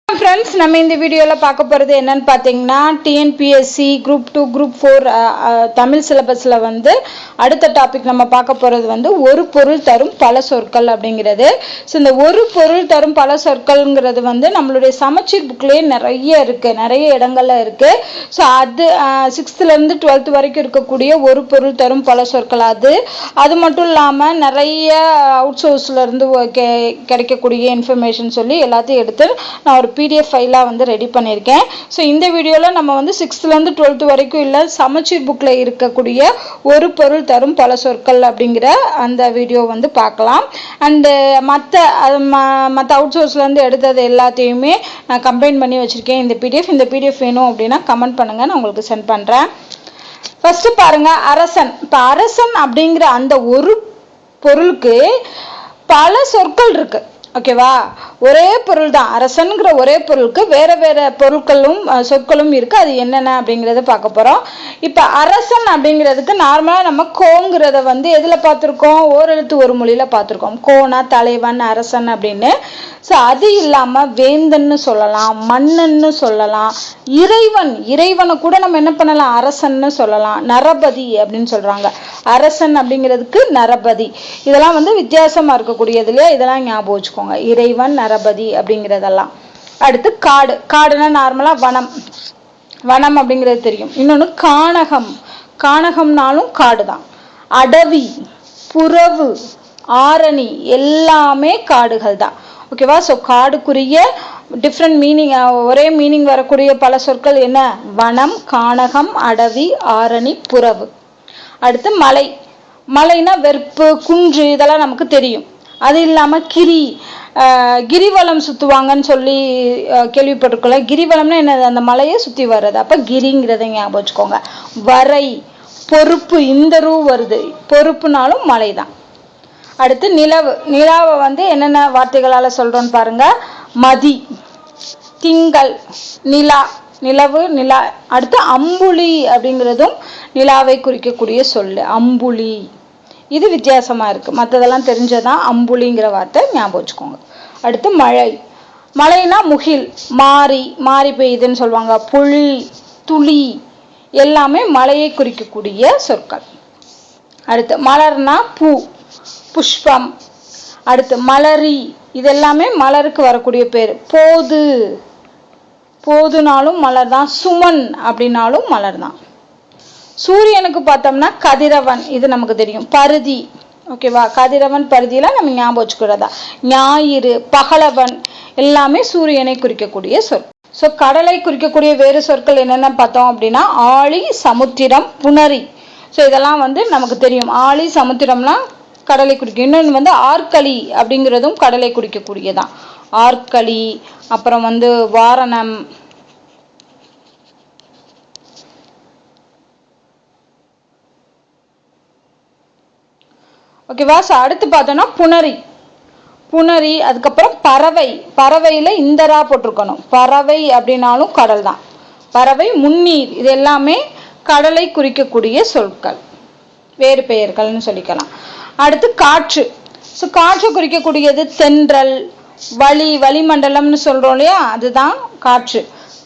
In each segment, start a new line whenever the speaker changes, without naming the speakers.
Friends நம்ம இந்த வீடியோல பார்க்க போறது என்னன்னு பாத்தீங்கன்னா TNPSC group 2 group 4 தமிழ் சிலபஸ்ல வந்து அடுத்த டாபிக் நம்ம பார்க்க போறது வந்து ஒரு பொருள் தரும் பல சொற்கள் அப்படிங்கிறது. சோ இந்த ஒரு பொருள் தரும் பல சொற்கள்ங்கிறது வந்து நம்மளுடைய சமச்சீர் புக்லயே நிறைய இருக்கு, நிறைய இடங்கள்ல இருக்கு. சோ அது 6th ல இருந்து 12th வரைக்கும் இருக்கக்கூடிய ஒரு பொருள் தரும் பல சொற்கள் அது மட்டும் இல்லாம நிறைய அவுட் சோர்ஸ்ல இருந்து கிடைக்கக்கூடிய இன்ஃபர்மேஷன் சொல்லி எல்லாத்தையும் எடுத்து நான் ஒரு PDF ஃபைலா வந்து ரெடி பண்ணியிருக்கேன். ஸோ இந்த வீடியோவில் நம்ம வந்து 6th ல இருந்து 12th வரைக்கும் இல்லை சமச்சீர் புக்கில் இருக்கக்கூடிய ஒரு பொருள் தரும் பல சொற்கள் அப்படிங்கிற அந்த வீடியோ வந்து பார்க்கலாம். அண்டு மற்ற அவுட் சோர்ஸ்லேருந்து எடுத்தது எல்லாத்தையுமே நான் கம்பைன் பண்ணி வச்சுருக்கேன் இந்த PDF வேணும் அப்படின்னா கமெண்ட் பண்ணுங்கள், நான் உங்களுக்கு சென்ட் பண்ணுறேன். ஃபர்ஸ்ட் பாருங்க, அரசன். இப்போ அரசன் அப்படிங்கிற அந்த ஒரு பொருளுக்கு பல சொற்கள் இருக்கு. ஓகேவா, ஒரே பொருள் தான், அரசன்கிற ஒரே பொருளுக்கு வேற வேற பொருட்களும் சொற்களும் இருக்கு. அது என்னென்ன அப்படிங்கறத பார்க்க போறோம். இப்ப அரசன் அப்படிங்கிறதுக்கு நார்மலா நம்ம கோங்கிறத வந்து எதுல பார்த்திருக்கோம், ஓரெழுத்து ஒரு மொழியில பார்த்திருக்கோம். கோனா தலைவன், அரசன் அப்படின்னு. ஸோ அது இல்லாம வேந்தன்னு சொல்லலாம், மன்னன்னு சொல்லலாம், இறைவனை கூட நம்ம என்ன பண்ணலாம், அரசன்னு சொல்லலாம். நரபதி அப்படின்னு சொல்றாங்க, அரசன் அப்படிங்கிறதுக்கு நரபதி. இதெல்லாம் வந்து வித்தியாசமா இருக்கக்கூடியது இல்லையா, இதெல்லாம் ஞாபகம் வச்சுக்கோங்க, இறைவன், நரபதி அப்படிங்கிறதெல்லாம். அடுத்து காடுனா நார்மலா வனம் அப்படிங்கிறது தெரியும். இன்னொன்னு கானகம்னாலும் காடு தான். அடவி, புறவு, ஆரணி எல்லாமே காடுகள் தான். ஓகேவா. ஸோ காடுக்குரிய டிஃப்ரெண்ட் மீனிங், ஒரே மீனிங் வரக்கூடிய பல சொற்கள் என்ன, வனம், கானகம், அடவி, ஆரணி, புறவு. அடுத்து மலைனா வெறுப்பு, குன்று, இதெல்லாம் நமக்கு தெரியும். அது இல்லாம கிரிவலம் சுத்துவாங்கன்னு சொல்லி கேள்விப்பட்டிருக்கோம்ல. கிரிவலம்னா என்னது, அந்த மலையை சுத்தி வர்றது. அப்ப கிரிங்கிறத ஞாபகம் வச்சுக்கோங்க. வரை, பொறுப்பு, இந்த ரூ வருது, பொறுப்புனாலும் மலை தான். அடுத்து நிலாவை வந்து என்னென்ன வார்த்தைகளால சொல்றோம்னு பாருங்க. மதி, திங்கள், நிலவு, நிலா. அடுத்து அம்புலி அப்படிங்கிறதும் நிலாவை குறிக்கக்கூடிய சொல்லு, அம்புலி. இது வித்தியாசமா இருக்கு, மற்றதெல்லாம் தெரிஞ்சதான். அம்புலிங்கிற வார்த்தை ஞாபகம் வச்சுக்கோங்க. அடுத்து மழைனா முகில், மாறி பெய்யுதுன்னு சொல்லுவாங்க. புல், துளி எல்லாமே மழையை குறிக்கக்கூடிய சொற்கள். அடுத்து மலர்னா பூ, புஷ்பம். அடுத்து மலரி, இதெல்லாமே மலருக்கு வரக்கூடிய பேர். போதுனாலும் மலர் தான். சுமன் அப்படின்னாலும் மலர் தான். சூரியனுக்கு பார்த்தோம்னா கதிரவன், இது நமக்கு தெரியும். பருதி, ஓகேவா. கதிரவன், பருதியில நம்ம ஞாபகம் வச்சுக்கிறதா. ஞாயிறு, பகலவன் எல்லாமே சூரியனை குறிக்கக்கூடிய சொல். ஸோ கடலை குறிக்கக்கூடிய வேறு சொற்கள் என்னென்ன பார்த்தோம் அப்படின்னா ஆழி, சமுத்திரம், புணரி. ஸோ இதெல்லாம் வந்து நமக்கு தெரியும். ஆழி, சமுத்திரம்னா கடலை குறிக்கும். இன்னொன்று வந்து ஆற்களி அப்படிங்கிறதும் கடலை குறிக்கக்கூடியதான். ஆற்களி, அப்புறம் வந்து வாரணம். ஓகேவா. ஸோ அடுத்து பார்த்தோம்னா புணரி. அதுக்கப்புறம் பறவையில இந்தரா போட்டிருக்கணும். பறவை அப்படின்னாலும் கடல் தான். பறவை, முன்னீர், இது எல்லாமே கடலை குறிக்கக்கூடிய சொற்கள், வேறு பெயர்கள்னு சொல்லிக்கலாம். அடுத்து காற்று. ஸோ காற்று குறிக்கக்கூடியது தென்றல், வளிமண்டலம்னு சொல்றோம் இல்லையா, அதுதான் காற்று.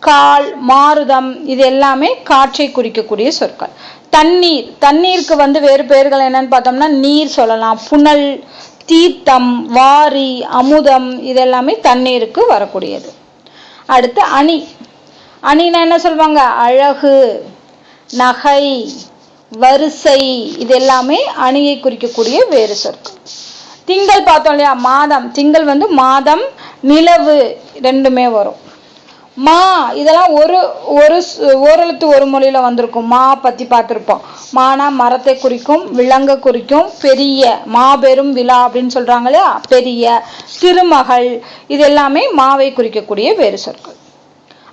கால், மாருதம், இது எல்லாமே காற்றை குறிக்கக்கூடிய சொற்கள். தண்ணீருக்கு வந்து வேறு பெயர்கள் என்னன்னு பார்த்தோம்னா நீர் சொல்லலாம். புனல், தீர்த்தம், வாரி, அமுதம், இதெல்லாமே தண்ணீருக்கு வரக்கூடியது. அடுத்து அணினா என்ன சொல்லுவாங்க, அழகு, நகை, வரிசை, இது எல்லாமே அணியை குறிக்கக்கூடிய வேறு சொற்கள். திங்கள் பார்த்தோம் இல்லையா, மாதம். திங்கள் வந்து மாதம், நிலவு ரெண்டுமே வரும். இதெல்லாம் ஓரெழுத்து ஒரு மொழியில வந்திருக்கும். பத்தி பார்த்திருப்போம். மானா மரத்தை குறிக்கும், விலங்க குறிக்கும். பெரிய, மாபெரும் விழா அப்படின்னு சொல்றாங்க இல்லையா, பெரிய. திருமகள், இது எல்லாமே மாவை குறிக்கக்கூடிய வேறு சொற்கள்.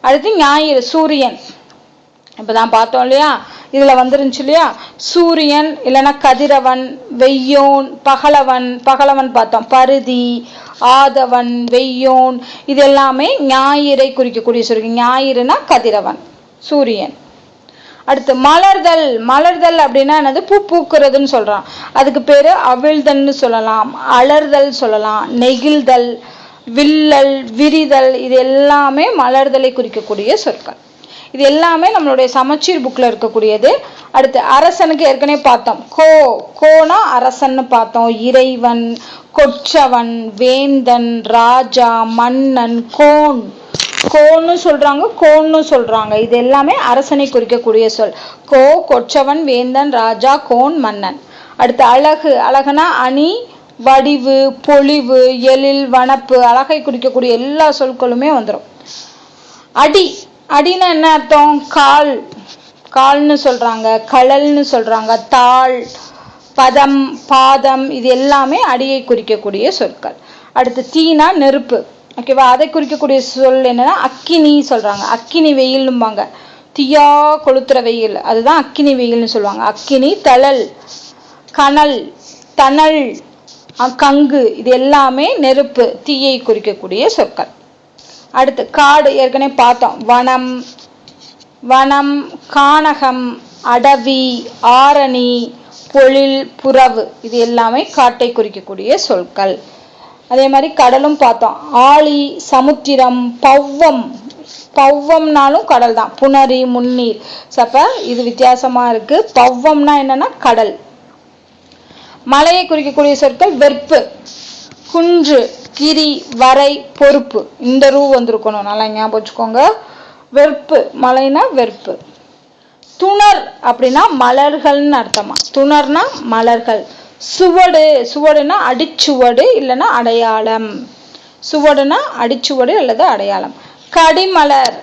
அடுத்து ஞாயிறு, சூரியன். இப்பதான் பார்த்தோம் இல்லையா, இதுல வந்துருந்துச்சு இல்லையா, சூரியன் இல்லைன்னா கதிரவன், வெய்யோன், பகலவன் பார்த்தோம். பருதி, ஆதவன், வெய்யோன், இது எல்லாமே ஞாயிறை குறிக்கக்கூடிய சொற்கள். ஞாயிறுனா கதிரவன், சூரியன். அடுத்து மலர்தல் அப்படின்னா என்னது, பூ பூக்குறதுன்னு சொல்றான். அதுக்கு பேரு அவிழ்தல்னு சொல்லலாம், அலர்தல் சொல்லலாம், நெகிழ்தல், வில்லல், விரிதல், இது எல்லாமே மலர்தலை குறிக்கக்கூடிய சொற்கள். இது எல்லாமே நம்மளுடைய சமச்சீர் புக்ல இருக்கக்கூடியது. அடுத்து அரசனுக்கு ஏற்கனவே பார்த்தோம். கோனா அரசன்னு பார்த்தோம். இறைவன், கொற்றவன், வேந்தன், ராஜா, மன்னன், கோன்னு சொல்றாங்க, கோன்னு சொல்றாங்க. இது எல்லாமே அரசனை குறிக்கக்கூடிய சொல். கொற்றவன், வேந்தன், ராஜா, கோன், மன்னன். அடுத்து அழகுனா அணி, வடிவு, பொலிவு, எழில், வனப்பு, அழகை குறிக்கக்கூடிய எல்லா சொற்களுமே வந்துடும். அடினா என்ன அர்த்தம்? கால்னு சொல்றாங்க, கழல்னு சொல்றாங்க, தாள், பதம், பாதம், இது எல்லாமே அடியை குறிக்கக்கூடிய சொற்கள். அடுத்து தீனா நெருப்பு, ஓகேவா? அதை குறிக்கக்கூடிய சொல் என்னன்னா அக்கினி சொல்றாங்க. அக்கினி வெயில்னுபாங்க. தீயா கொளுத்துற வெயில், அதுதான் அக்கினி வெயில்னு சொல்லுவாங்க. அக்கினி, தழல், கனல், தணல், கங்கு, இது எல்லாமே நெருப்பு, தீயை குறிக்கக்கூடிய சொற்கள். அடுத்து காடு ஏற்கனவே பார்த்தோம். வனம், கானகம், அடவி, ஆரணி, பொழில், புறவு, இது எல்லாமே காட்டை குறிக்கக்கூடிய சொற்கள். அதே மாதிரி கடலும் பார்த்தோம். ஆழி, சமுத்திரம், பவ்வம்னாலும் கடல் தான். புணரி, முன்னீர். அப்ப இது வித்தியாசமா இருக்கு. பவ்வம்னா என்னன்னா கடல். மலையை குறிக்கக்கூடிய சொற்கள் வெற்பு, குன்று, கிரி, வரை, பொறுப்பு. இந்த ரூ வந்திருக்கணும், நல்லா ஞாபகம் வச்சுக்கோங்க. வெற்பு, மலைனா வெற்பு. துணர் அப்படின்னா மலர்கள்னு அர்த்தமா. துணர்னா மலர்கள். சுவடுனா அடிச்சுவடு இல்லைன்னா அடையாளம். சுவடுனா அடிச்சுவடு அல்லது அடையாளம். கடிமலர்,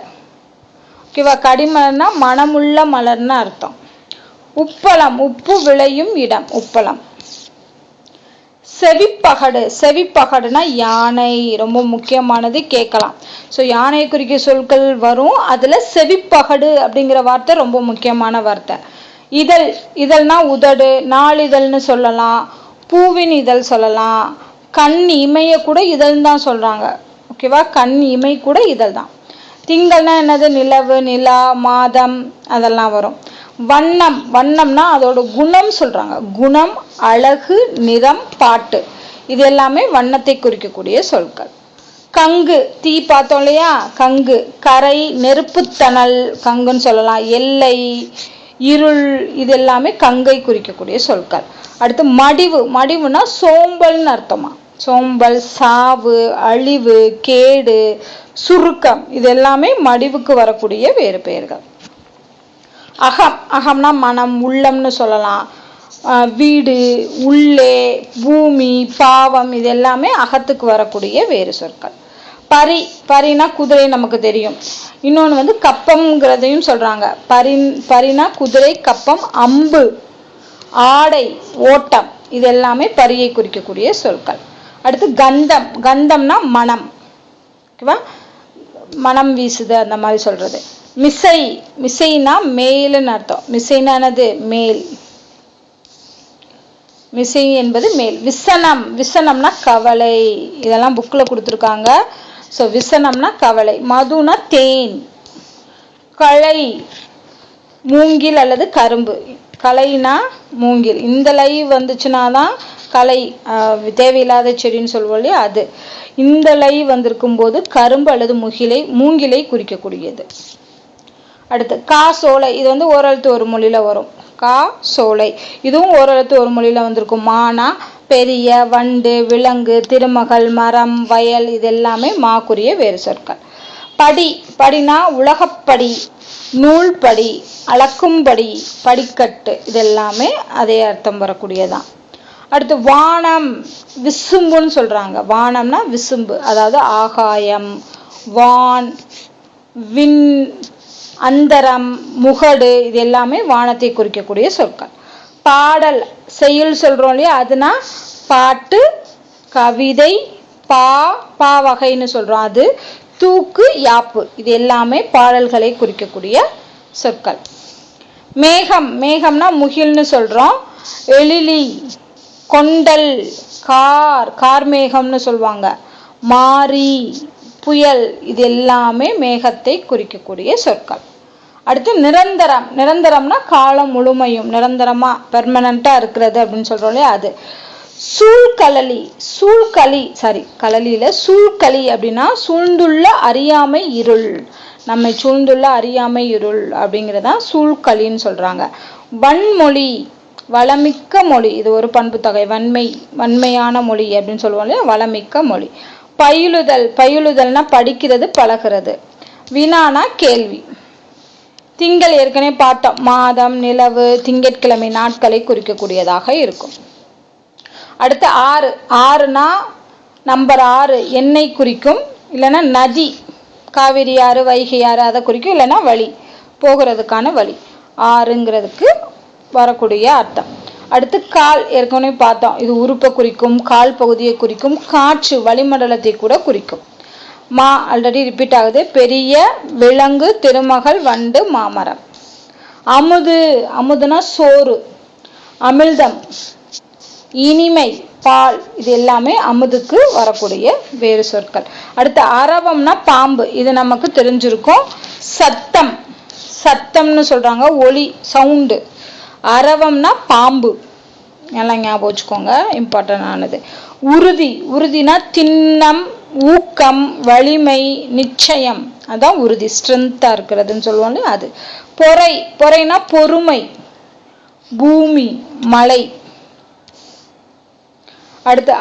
ஓகேவா? கடிமலர்னா மனமுள்ள மலர்னு அர்த்தம். உப்பளம், உப்பு விளையும் இடம், உப்பளம். செவிப்பகடுனா யானை, ரொம்ப முக்கியமானது, கேட்கலாம். ஸோ யானையை குறிக்க சொற்கள் வரும். அதுல செவிப்பகடு அப்படிங்கிற வார்த்தை ரொம்ப முக்கியமான வார்த்தை. இதழ்னா உதடு, நாளிதழ்னு சொல்லலாம், பூவின் இதழ் சொல்லலாம். கண் இமைய கூட இதழ் தான் சொல்றாங்க, ஓகேவா? கண் இமை கூட இதழ் தான். திங்கள்னா என்னது? நிலவு, நிலா, மாதம், அதெல்லாம் வரும். வண்ணம்னா அதோட குணம் சொல்றாங்க. குணம், அழகு, நிறம், பாட்டு, இது எல்லாமே வண்ணத்தை குறிக்கக்கூடிய சொற்கள். கங்கு, தீ பார்த்தோம் இல்லையா? கங்கு. கரை, நெருப்புத்தணல், கங்குன்னு சொல்லலாம். எல்லை, இருள், இது எல்லாமே கங்கை குறிக்கக்கூடிய சொற்கள். அடுத்து மடிவுனா சோம்பல்னு அர்த்தமா. சோம்பல், சாவு, அழிவு, கேடு, சுருக்கம், இது எல்லாமே மடிவுக்கு வரக்கூடிய வேறு பெயர்கள். அகம்னா மனம், உள்ளம்னு சொல்லலாம். வீடு, உள்ளே, பூமி, பாவம், இது எல்லாமே அகத்துக்கு வரக்கூடிய வேறு சொற்கள். பரினா குதிரை, நமக்கு தெரியும். இன்னொன்று கப்பம்ங்கிறதையும் சொல்றாங்க. பரினா குதிரை, கப்பம், அம்பு, ஆடை, ஓட்டம், இது எல்லாமே பரியை குறிக்கக்கூடிய சொற்கள். அடுத்து கந்தம்னா மனம், ஓகேவா? மனம் வீசுது, அந்த மாதிரி சொல்றது. மிசைனா மேல்னு அர்த்தம். மிசைனா என்னது? மேல். மிசை என்பது மேல். விசனம்னா கவலை, இதெல்லாம் புக்ல கொடுத்துருக்காங்க. ஸோ விசனம்னா கவலை. மதுனா தேன். களை, மூங்கில் அல்லது கரும்பு. களைனா மூங்கில். இந்த லை வந்துச்சுன்னா தான் களை, தேவையில்லாத செடின்னு சொல்லுவோம் இல்லையா, அது. இந்த லை வந்திருக்கும் போது கரும்பு அல்லது மூங்கிலை குறிக்கக்கூடியது. அடுத்து காசோலை, இது ஓரெழுத்து ஒரு மொழியில வரும். காசோலை, இதுவும் ஓரெழுத்து ஒரு மொழியில வந்திருக்கும். மானா பெரிய, வண்டு, விலங்கு, திருமகள், மரம், வயல், இது எல்லாமே மாக்குரிய வேறு சொற்கள். படினா உலகப்படி, நூல்படி, அளக்கும்படி, படிக்கட்டு, இதெல்லாமே அதே அர்த்தம் வரக்கூடியதான். அடுத்து வானம், விசும்புன்னு சொல்றாங்க. வானம்னா விசும்பு, அதாவது ஆகாயம், வான், விண், அந்தரம், முகடு, இது எல்லாமே வானத்தை குறிக்கக்கூடிய சொற்கள். பாடல், செய்யுள் சொல்றோம் இல்லையா, அதுனா பாட்டு, கவிதை, பா வகைன்னு சொல்றோம், அது. தூக்கு, யாப்பு, இது எல்லாமே பாடல்களை குறிக்கக்கூடிய சொற்கள். மேகம்னா முகில்னு சொல்றோம். எழிலி, கொண்டல், கார்மேகம்னு சொல்லுவாங்க. மாரி, புயல், இது எல்லாமே மேகத்தை குறிக்கக்கூடிய சொற்கள். அடுத்து நிரந்தரம்னா காலம் முழுமையும், நிரந்தரமா பெர்மனண்டா இருக்கிறது அப்படின்னு சொல்றோம் இல்லையா, அது. சூழ்களி அப்படின்னா சூழ்ந்துள்ள அறியாமை இருள், நம்மை சூழ்ந்துள்ள அறியாமை இருள் அப்படிங்கிறதான் சூழ்களின்னு சொல்றாங்க. வன்மொழி, வளமிக்க மொழி, இது ஒரு பண்பு தொகை. வன்மையான மொழி அப்படின்னு சொல்லுவோம் இல்லையா, வளமிக்க மொழி. பயிலுதல்னா படிக்கிறது, பழகிறது. வினானா கேள்வி. திங்கள் ஏற்கனவே பார்த்தோம், மாதம், நிலவு, திங்கட்கிழமை நாட்களை குறிக்கக்கூடியதாக இருக்கும். அடுத்து ஆறுனா நம்பர் 6 எண்ணை குறிக்கும், இல்லைன்னா நதி, காவிரி ஆறு, வைகை ஆறு அதை குறிக்கும், இல்லைன்னா வழி, போகிறதுக்கான வழி. ஆறுங்கிறதுக்கு வரக்கூடிய அர்த்தம். அடுத்து கால் ஏற்கனவே பார்த்தோம், இது உறுப்பை குறிக்கும், கால் பகுதியை குறிக்கும், காற்று வளிமண்டலத்தை கூட குறிக்கும். ஆல்ரெடி ரிப்பீட் ஆகுது. பெரிய, விலங்கு, திருமகள், வண்டு, மாமரம். அமுதுனா சோறு, அமிழ்தம், இனிமை, பால், இது எல்லாமே அமுதுக்கு வரக்கூடிய வேறு சொற்கள். அடுத்து அரவம்னா பாம்பு, இது நமக்கு தெரிஞ்சிருக்கும். சத்தம்னு சொல்றாங்க, ஒலி, சவுண்டு. அரவம்னா பாம்பு, எல்லாம் ஞாபகம் வச்சுக்கோங்க, இம்பார்ட்டன் ஆனது. உறுதினா திண்ணம், ஊக்கம், வலிமை, நிச்சயம், அதான் உறுதி, ஸ்ட்ரென்த்தா இருக்கிறதுன்னு சொல்லுவோம் அது. பொறைனா பொறுமை, பூமி, மலை. அடுத்து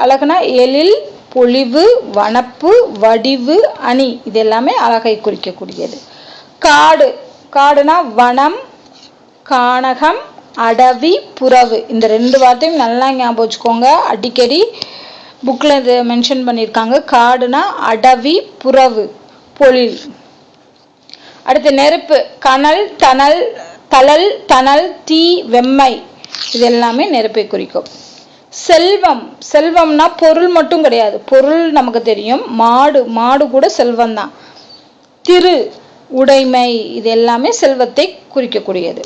அழகுனா எழில், பொலிவு, வனப்பு, வடிவு, அணி, இது எல்லாமே அழகை குறிக்கக்கூடியது. காடுனா வனம், கானகம், அடவி, புறவு. இந்த 2 வார்த்தையும் நல்லா ஞாபகம் வச்சுக்கோங்க, அடிக்கடி புக்ல இது மென்ஷன் பண்ணியிருக்காங்க. காடுனா அடவி, புறவு, பொழில். அடுத்து நெருப்பு, கனல், தணல், தீ, வெம்மை, இது எல்லாமே நெருப்பை குறிக்கும். செல்வம்னா பொருள் மட்டும் கிடையாது, பொருள் நமக்கு தெரியும், மாடு கூட செல்வம் தான். உடைமை, இது எல்லாமே செல்வத்தை குறிக்கக்கூடியது.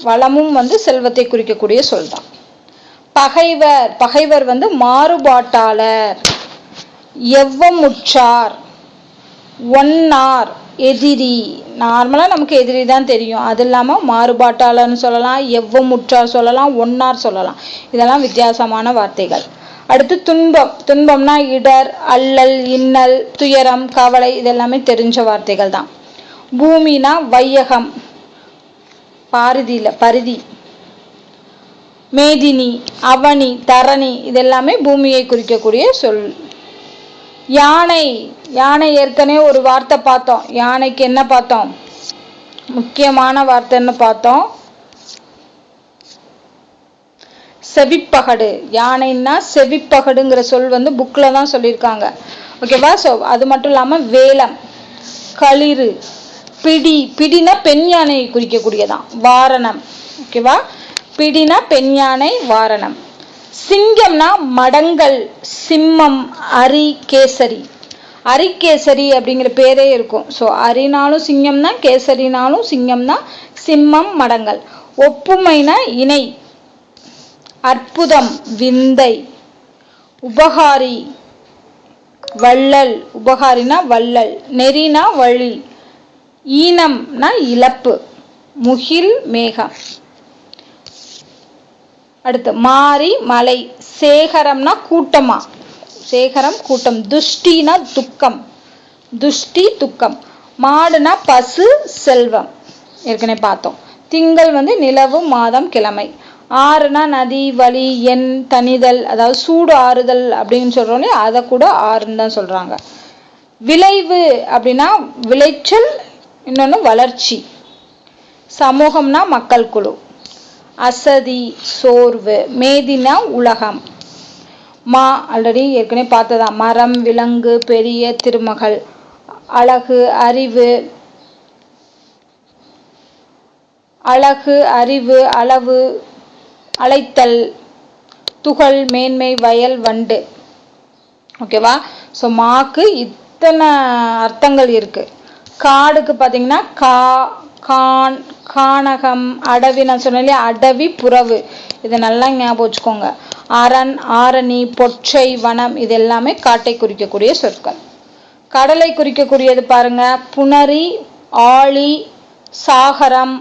வளமும் செல்வத்தை குறிக்கக்கூடிய சொல் தான். பகைவர் மாறுபாட்டாளர், எவ்வமுற்றார், ஒன்னார், எதிரி. நார்மலா நமக்கு எதிரி தான் தெரியும், அது இல்லாம மாறுபாட்டாளர்னு சொல்லலாம், எவ்வமுற்றார் சொல்லலாம், ஒன்னார் சொல்லலாம். இதெல்லாம் வித்தியாசமான வார்த்தைகள். அடுத்து துன்பம்னா இடர், அல்லல், இன்னல், துயரம், கவலை, இதெல்லாமே தெரிஞ்ச வார்த்தைகள் தான். பூமினா வையகம், பரிதி. மேதினி, அவனி, தரணி, இதெல்லாமே பூமியை குறிக்கக்கூடிய சொல். யானை ஏற்கனவே ஒரு வார்த்தை பார்த்தோம். யானைக்கு என்ன பார்த்தோம், முக்கியமான வார்த்தைன்னு பார்த்தோம், செவிப்பகடு. யானைன்னா செவிப்பகடுங்கிற சொல் புக்ல தான் சொல்லியிருக்காங்க, ஓகேவா. ஸோ அது மட்டும் இல்லாம வேலம், களிறு, பிடினா பெண் யானையை குறிக்கக்கூடியதான், வாரணம், ஓகேவா. பிடினா பெண் யானை, வாரணம். சிங்கம்னா மடங்கள், சிம்மம், அரிகேசரி. அரிகேசரி அப்படிங்கிற பேரே இருக்கும். ஸோ அரினாலும் சிங்கம் தான், கேசரினாலும் சிங்கம் தான். சிம்மம், மடங்கள். ஒப்புமைனா இணை, அற்புதம், விந்தை. உபகாரி, வள்ளல், உபகாரினா வள்ளல். நெறினா வழி. ஈனம்னா இழப்பு. முகில், மேகம். அடுத்து மாறி, மலை. சேகரம்னா கூட்டமா, சேகரம், கூட்டம். துஷ்டினா துக்கம், துக்கம். மாடுனா பசு, செல்வம், ஏற்கனவே பார்த்தோம். திங்கள் நிலவு, மாதம், கிழமை. ஆறுனா நதி, வழி, எண், தனிதல், அதாவது சூடு ஆறுதல் அப்படின்னு சொல்றோம், அதை கூட ஆறுன்னு தான் சொல்றாங்க. விளைவு அப்படின்னா விளைச்சல், இன்னொன்னு வளர்ச்சி. சமூகம்னா மக்கள் குழு. அசதி, சோர்வு. மேதினா உலகம். ஆல்ரெடி ஏற்கனவே பார்த்ததா, மரம், விலங்கு, பெரிய, திருமகள். அழகு, அறிவு, அளவு, அழைத்தல். துகள், மேன்மை, வயல், வண்டு, ஓகேவா. ஸோ மாக்கு இத்தனை அர்த்தங்கள் இருக்கு. காடுக்கு பார்த்தீங்கன்னா கானகம், அடவி, நான் சொன்னேன், அடவி, புறவு, இதை நல்லா ஞாபகம் வச்சுக்கோங்க. அரண், ஆரணி, பொற்றை, வனம், இது எல்லாமே காட்டை குறிக்கக்கூடிய சொற்கள். கடலை குறிக்கக்கூடியது பாருங்க, புணரி, ஆழி, சாகரம்,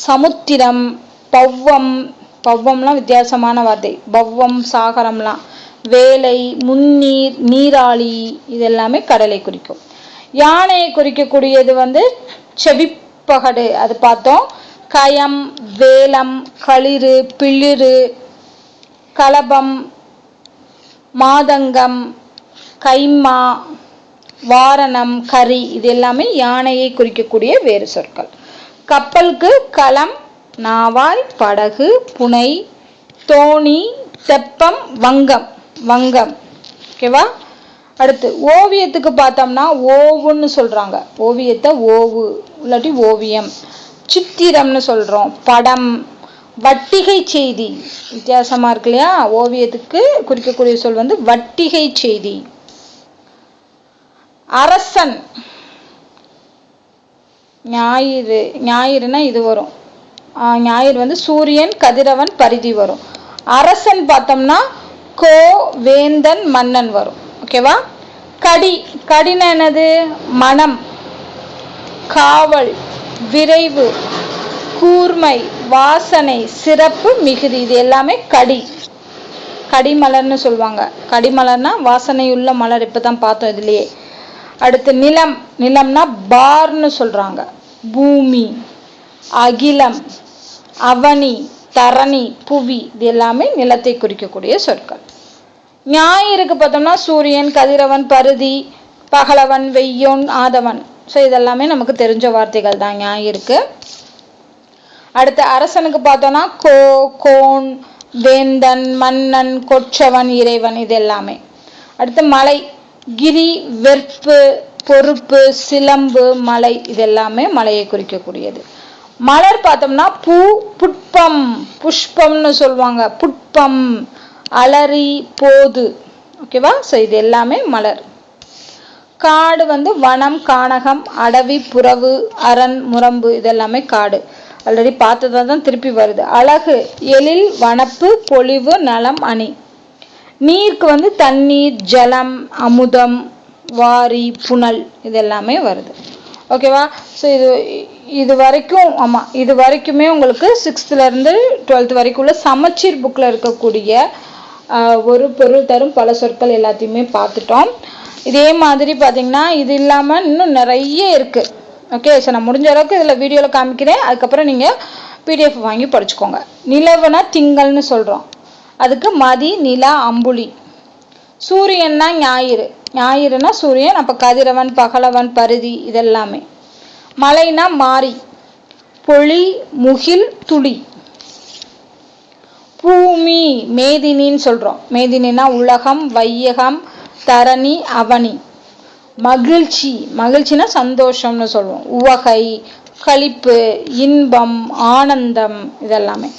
சமுத்திரம், பவ்வம், பவ்வம்லாம் வித்தியாசமான வார்த்தை. பவ்வம் சாகரம்லாம். வேலை, முன்னீர், நீராளி இதெல்லாமே கடலை குறிக்கும். யானையை குறிக்கக்கூடியது வந்து செவிப்பகடு, அது பார்த்தோம். கயம், வேலம், களிறு, பிளிறு, கலபம், மாதங்கம், கைமா, வாரணம், கரி இது எல்லாமே யானையை குறிக்கக்கூடிய வேறு சொற்கள். கப்பலுக்கு களம், நாவாய், படகு, புனை, தோணி, தெப்பம், வங்கம். வங்கம் ஓகேவா. அடுத்து ஓவியத்துக்கு பார்த்தோம்னா ஓவுன்னு சொல்றாங்க. ஓவியத்தை ஓவு இல்லாட்டி ஓவியம். சித்திரம்னு சொல்றோம். படம், வட்டிகை செய்தி வித்தியாசமா இருக்கு இல்லையா. ஓவியத்துக்கு குறிக்கக்கூடிய சொல் வந்து வட்டிகை செய்தி. அரசன், ஞாயிறு, ஞாயிறுனா இது வரும். ஞாயிறு வந்து சூரியன், கதிரவன், பரிதி வரும். அரசன் பார்த்தோம்னா கோ, வேந்தன், மன்னன் வரும். ஓகேவா. கடி, கடினா என்னது? மனம், காவல், விரைவு, கூர்மை, வாசனை, சிறப்பு, மிகுதி இது எல்லாமே கடி. கடிமலர்னு சொல்லுவாங்க. கடிமலர்னா வாசனையுள்ள மலர். இப்பதான் பார்த்தோம் இதுலயே. அடுத்து நிலம், நிலம்னா பார்னு சொல்றாங்க. பூமி, அகிலம், அவனி, தரணி, புவி இது எல்லாமே நிலத்தை குறிக்கக்கூடிய சொற்கள். ஞாயிறுக்கு பார்த்தோம்னா சூரியன், கதிரவன், பருதி, பகலவன், வெய்யோன், ஆதவன். ஸோ இதெல்லாமே நமக்கு தெரிஞ்ச வார்த்தைகள் தான் ஞாயிறுக்கு. அடுத்து அரசனுக்கு பார்த்தோம்னா கோ, கோன், வேந்தன், மன்னன், கொற்றவன், இறைவன் இது எல்லாமே. அடுத்து மலை, கிரி, வெற்பு, பொறுப்பு, சிலம்பு, மலை இது எல்லாமே மலையை குறிக்கக்கூடியது. மலர் பார்த்தோம்னா பூ, புட்பம், புஷ்பம்னு சொல்லுவாங்க. புட்பம், அலரி, போது. ஓகேவா. ஸோ இது எல்லாமே மலர். காடு வந்து வனம், கானகம், அடவி, புறவு, அரண், முரம்பு இதெல்லாமே காடு. ஆல்ரெடி பார்த்ததா தான் திருப்பி வருது. அழகு, எழில், வனப்பு, பொலிவு, நலம், அணி. நீருக்கு வந்து தண்ணீர், ஜலம், அமுதம், வாரி, புனல் இதெல்லாமே வருது. ஓகேவா. ஸோ இது வரைக்கும் ஆமாம் இது வரைக்குமே உங்களுக்கு 6th இருந்து 12th வரைக்கும் உள்ள சமச்சீர் புக்கில் இருக்கக்கூடிய ஒரு பொருள் தரும் பல சொற்கள் எல்லாத்தையுமே பார்த்துட்டோம். இதே மாதிரி பார்த்தீங்கன்னா இது இல்லாமல் இன்னும் நிறைய இருக்குது. ஓகே. ஸோ நான் முடிஞ்ச அளவுக்கு இதில் வீடியோவில் காமிக்கிறேன். அதுக்கப்புறம் நீங்கள் PDF வாங்கி படிச்சுக்கோங்க. நிலவுனா திங்கள்னு சொல்கிறோம். அதுக்கு மதி, நிலா, அம்புலி. சூரியன்னா ஞாயிறு. ஞாயிறுனா சூரியன். அப்போ கதிரவன், பகலவன், பருதி இதெல்லாமே. மலைனா மாரி, பொழி, முகில், துளி. பூமி, மேதினின்னு சொல்றோம். மேதினா உலகம், வையகம், தரணி, அவனி. மகிழ்ச்சி, மகிழ்ச்சினா சந்தோஷம்னு சொல்லுவோம். உவகை, களிப்பு, இன்பம், ஆனந்தம் இதெல்லாமே.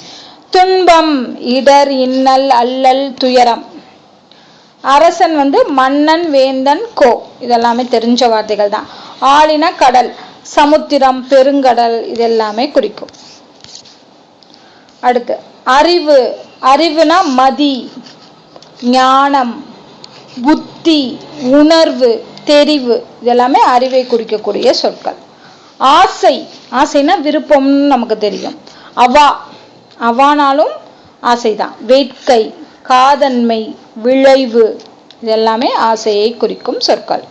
துன்பம், இடர், இன்னல், அல்லல், துயரம். அரசன் வந்து மன்னன், வேந்தன், கோ இதெல்லாமே தெரிஞ்ச வார்த்தைகள் தான். ஆளினா கடல், சமுத்திரம், பெருங்கடல் இதெல்லாமே குறிக்கும். அடுத்து அறிவு, அறிவுனா மதி, ஞானம், புத்தி, உணர்வு, தெரிவு இதெல்லாமே அறிவை குறிக்கக்கூடிய சொற்கள். ஆசை, ஆசைனா விருப்பம்னு நமக்கு தெரியும். அவா, அவானாலும் ஆசைதான். வேட்கை, காதன்மை, விளைவு இதெல்லாமே ஆசையை குறிக்கும் சொற்கள்.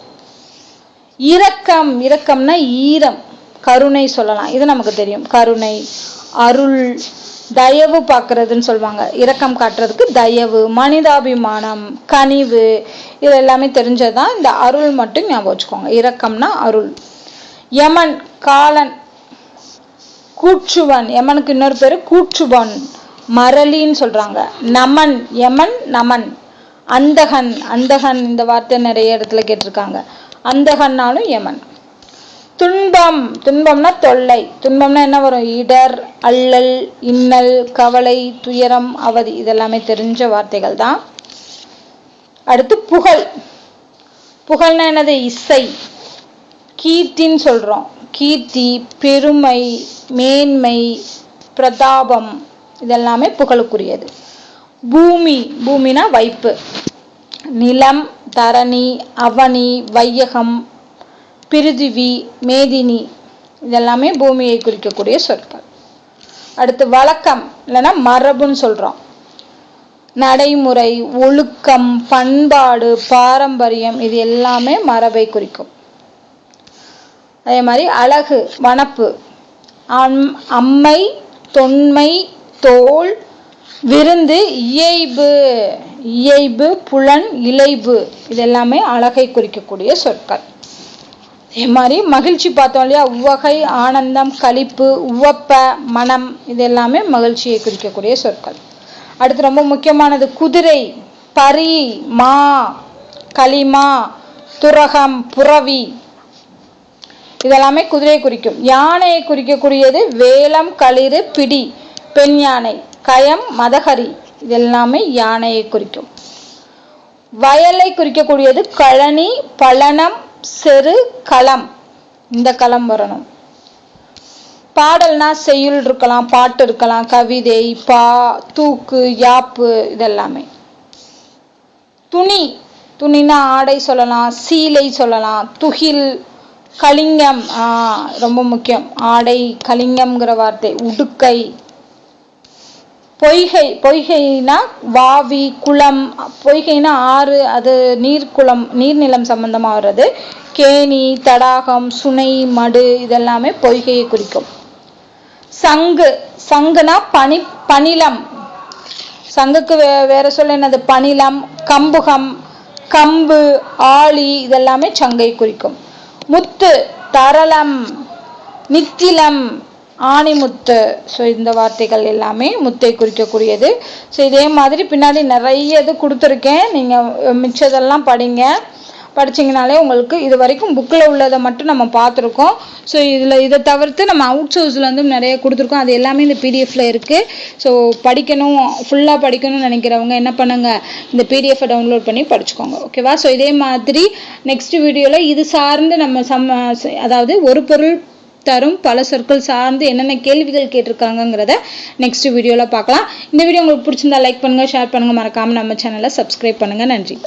இரக்கம், இரக்கம்னா ஈரம், கருணை சொல்லலாம். இது நமக்கு தெரியும். கருணை, அருள், தயவு பார்க்கறதுன்னு சொல்லுவாங்க. இரக்கம் காட்டுறதுக்கு தயவு, மனிதாபிமானம், கனிவு இது எல்லாமே தெரிஞ்சதான். இந்த அருள் மட்டும் ஞாபகம் வச்சுக்கோங்க. இரக்கம்னா அருள். யமன், காலன், கூற்றுவன். யமனுக்கு இன்னொரு பேரு கூற்றுவன், மரளின்னு சொல்றாங்க. நமன், யமன், நமன். அந்தகன், அந்தகன் இந்த வார்த்தை நிறைய இடத்துல கேட்டிருக்காங்க. அந்தகன்னாலும் யமன். துன்பம், துன்பம்னா தொல்லை. துன்பம்னா என்ன வரும்? இடர், அல்லல், இன்னல், கவலை, துயரம், அவதி இதெல்லாமே தெரிஞ்ச வார்த்தைகள் தான். அடுத்து புகழ். புகழ்னா என்னது? இசை. கீர்த்தின்னு சொல்றோம். கீர்த்தி, பெருமை, மேன்மை, பிரதாபம் இதெல்லாமே புகழுக்குரியது. பூமி, பூமினா வைப்பு. நிலம், தரணி, அவனி, வையகம், பிருதிவி, மேதினி இதெல்லாமே பூமியை குறிக்கக்கூடிய சொற்கள். அடுத்து வழக்கம் இல்லைன்னா மரபுன்னு சொல்றோம். நடைமுறை, ஒழுக்கம், பண்பாடு, பாரம்பரியம் இது எல்லாமே மரபை குறிக்கும். அதே மாதிரி அழகு, வனப்பு, அம்மை, தொன்மை, தோல், விருந்து, இயைபு, புலன், இலைபு இது எல்லாமே அழகை குறிக்கக்கூடிய சொற்கள். அதே மாதிரி மகிழ்ச்சி பார்த்தோம் இல்லையா, உவகை, ஆனந்தம், களிப்பு, உவப்ப, மனம் இது எல்லாமே மகிழ்ச்சியை குறிக்கக்கூடிய சொற்கள். அடுத்து ரொம்ப முக்கியமானது குதிரை, பரி, மா, களிமா, துரகம், புறவி இதெல்லாமே குதிரையை குறிக்கும். யானையை குறிக்கக்கூடியது வேலம், களிறு, பிடி, பெண் யானை, கயம், மதகரி இதெல்லாமே யானையை குறிக்கும். வயலை குறிக்கக்கூடியது கழனி, பழனம், செரு, களம் இந்த களம் வரணும். பாடல்னா செய்யுள் இருக்கலாம், பாட்டு இருக்கலாம், கவிதை, தூக்கு, யாப்பு இதெல்லாமே. துணினா ஆடை சொல்லலாம், சீலை சொல்லலாம், துகில், கலிங்கம் ரொம்ப முக்கியம், ஆடை கலிங்கம்ங்கிற வார்த்தை, உடுக்கை. பொய்கைனா வாவி, குளம், பொய்கைனா ஆறு, அது நீர்க்குளம், நீர்நிலம் சம்பந்தமா வர்றது. கேணி, தடாகம், சுனை, மடு இதெல்லாமே பொய்கையை குறிக்கும். சங்குனா பணிலம், சங்குக்கு வேற சொல்ல என்னது, பணிலம், கம்புகம், கம்பு, ஆளி இதெல்லாமே சங்கை குறிக்கும். முத்து, தரளம், நித்திலம், ஆணிமுத்து இந்த வார்த்தைகள் எல்லாமே முத்தை குறிக்கக்கூடியது. இதே மாதிரி பின்னாடி நிறைய இது கொடுத்துருக்கேன், நீங்கள் மிச்சதெல்லாம் படிங்க. படிச்சிங்கனாலே உங்களுக்கு இது வரைக்கும் புக்கில் உள்ளதை மட்டும் நம்ம பார்த்துருக்கோம். இதை தவிர்த்து நம்ம அவுட் சோர்ஸில் வந்து நிறைய கொடுத்துருக்கோம், அது எல்லாமே இந்த பிடிஎஃப்ல இருக்குது. படிக்கணும், ஃபுல்லாக படிக்கணும்னு நினைக்கிறவங்க என்ன பண்ணுங்க, இந்த பிடிஎஃபை டவுன்லோட் பண்ணி படிச்சுக்கோங்க. ஓகேவா? இதே மாதிரி நெக்ஸ்ட் வீடியோவில் இது சார்ந்து நம்ம அதாவது ஒரு பொருள் தரும் பல சொற்கள் சார்ந்து என்னென்ன கேள்விகள் கேட்டிருக்காங்கிறத நெக்ஸ்ட் வீடியோவில் பார்க்கலாம். இந்த வீடியோ உங்களுக்கு பிடிச்சிருந்தா லைக் பண்ணுங்கள், ஷேர் பண்ணுங்கள், மறக்காமல் நம்ம சேனலை சப்ஸ்கிரைப் பண்ணுங்கள். நன்றி.